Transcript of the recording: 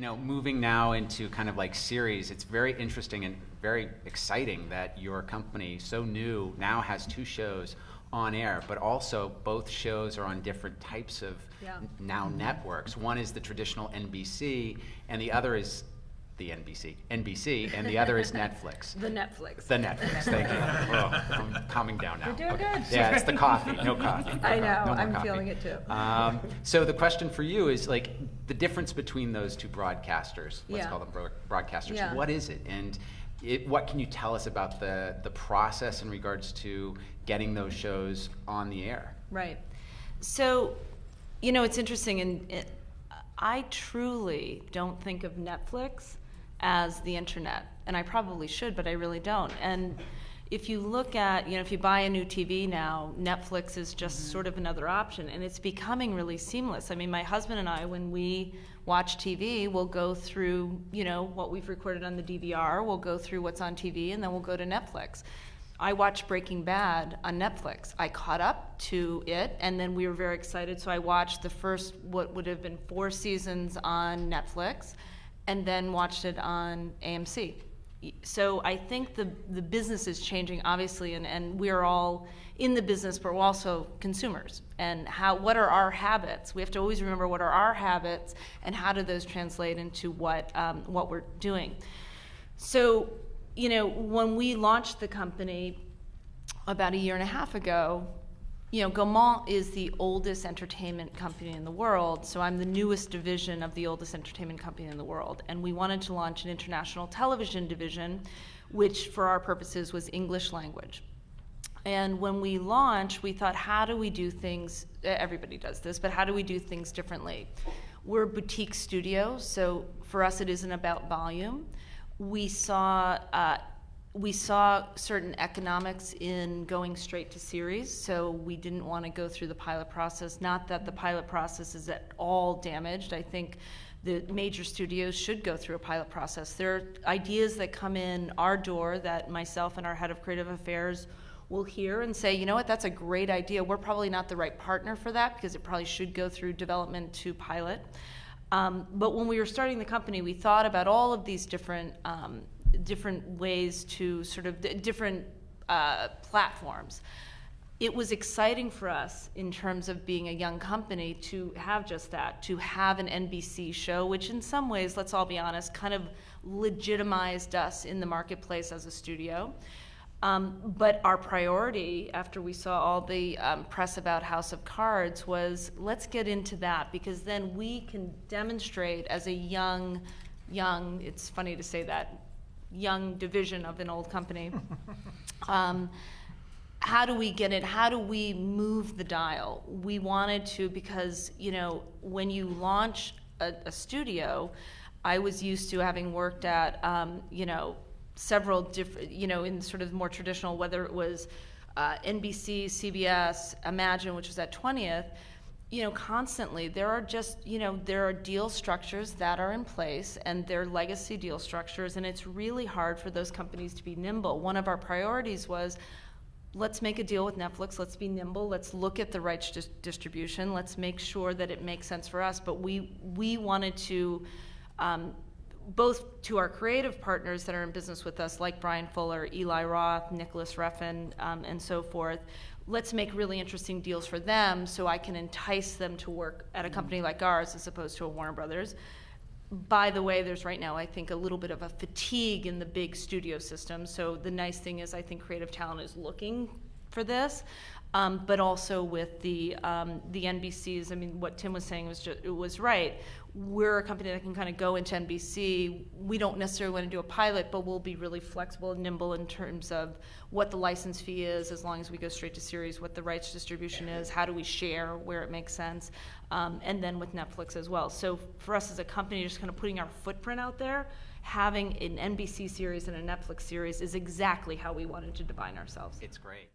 moving now into kind of like series, it's very interesting and very exciting that your company, so new, now has 2 shows on air, but also both shows are on different types of now networks. One is the traditional NBC, and the other is the NBC, and the other is Netflix. The Netflix, thank you. Oh, I'm calming down now. You're doing good. Yeah, it's the coffee, no coffee. I know, No more I'm coffee. feeling it too. So the question for you is like the difference between those 2 broadcasters, let's call them broadcasters, Yeah. what is it? And what can you tell us about the process in regards to getting those shows on the air? Right. So, it's interesting, and I truly don't think of Netflix as the internet, and I probably should, but I really don't. And if you look at, if you buy a new TV now, Netflix is just sort of another option, and it's becoming really seamless. I mean, my husband and I, when we watch TV, we'll go through, what we've recorded on the DVR, we'll go through what's on TV, and then we'll go to Netflix. I watched Breaking Bad on Netflix. I caught up to it, and then we were very excited, so I watched the first, what would have been 4 seasons on Netflix, and then watched it on AMC. So I think the business is changing, obviously, and we're all in the business, but we're also consumers. And what are our habits? We have to always remember what are our habits, and how do those translate into what we're doing. So, when we launched the company about 1.5 years ago, Gaumont is the oldest entertainment company in the world, so I'm the newest division of the oldest entertainment company in the world. And we wanted to launch an international television division, which for our purposes was English language. And when we launched, we thought, how do we do things, everybody does this, but how do we do things differently? We're a boutique studio, so for us it isn't about volume. We saw certain economics in going straight to series, so we didn't want to go through the pilot process. Not that the pilot process is at all damaged. I think the major studios should go through a pilot process. There are ideas that come in our door that myself and our head of creative affairs will hear and say, you know what, that's a great idea. We're probably not the right partner for that because it probably should go through development to pilot. But when we were starting the company, we thought about all of these different ways to sort of different platforms. It was exciting for us in terms of being a young company to have just that, to have an NBC show, which in some ways, let's all be honest, kind of legitimized us in the marketplace as a studio. But our priority, after we saw all the press about House of Cards, was let's get into that, because then we can demonstrate as a young, it's funny to say that, young division of an old company, how do we get it? How do we move the dial? We wanted to, because when you launch a studio, I was used to having worked at several different, in sort of more traditional, whether it was NBC, CBS, Imagine, which was at 20th, constantly there are just, there are deal structures that are in place, and they're legacy deal structures, and it's really hard for those companies to be nimble. One of our priorities was, let's make a deal with Netflix, let's be nimble, let's look at the rights distribution, let's make sure that it makes sense for us. But we wanted to, both to our creative partners that are in business with us, like Brian Fuller, Eli Roth, Nicholas Refn, and so forth, let's make really interesting deals for them so I can entice them to work at a company like ours as opposed to a Warner Brothers. By the way, there's right now, I think, a little bit of a fatigue in the big studio system. So the nice thing is I think creative talent is looking for this. But also with the NBCs, I mean, what Tim was saying was right. We're a company that can kind of go into NBC. We don't necessarily want to do a pilot, but we'll be really flexible and nimble in terms of what the license fee is, as long as we go straight to series, what the rights distribution is, how do we share where it makes sense, and then with Netflix as well. So for us as a company, just kind of putting our footprint out there, having an NBC series and a Netflix series is exactly how we wanted to define ourselves. It's great.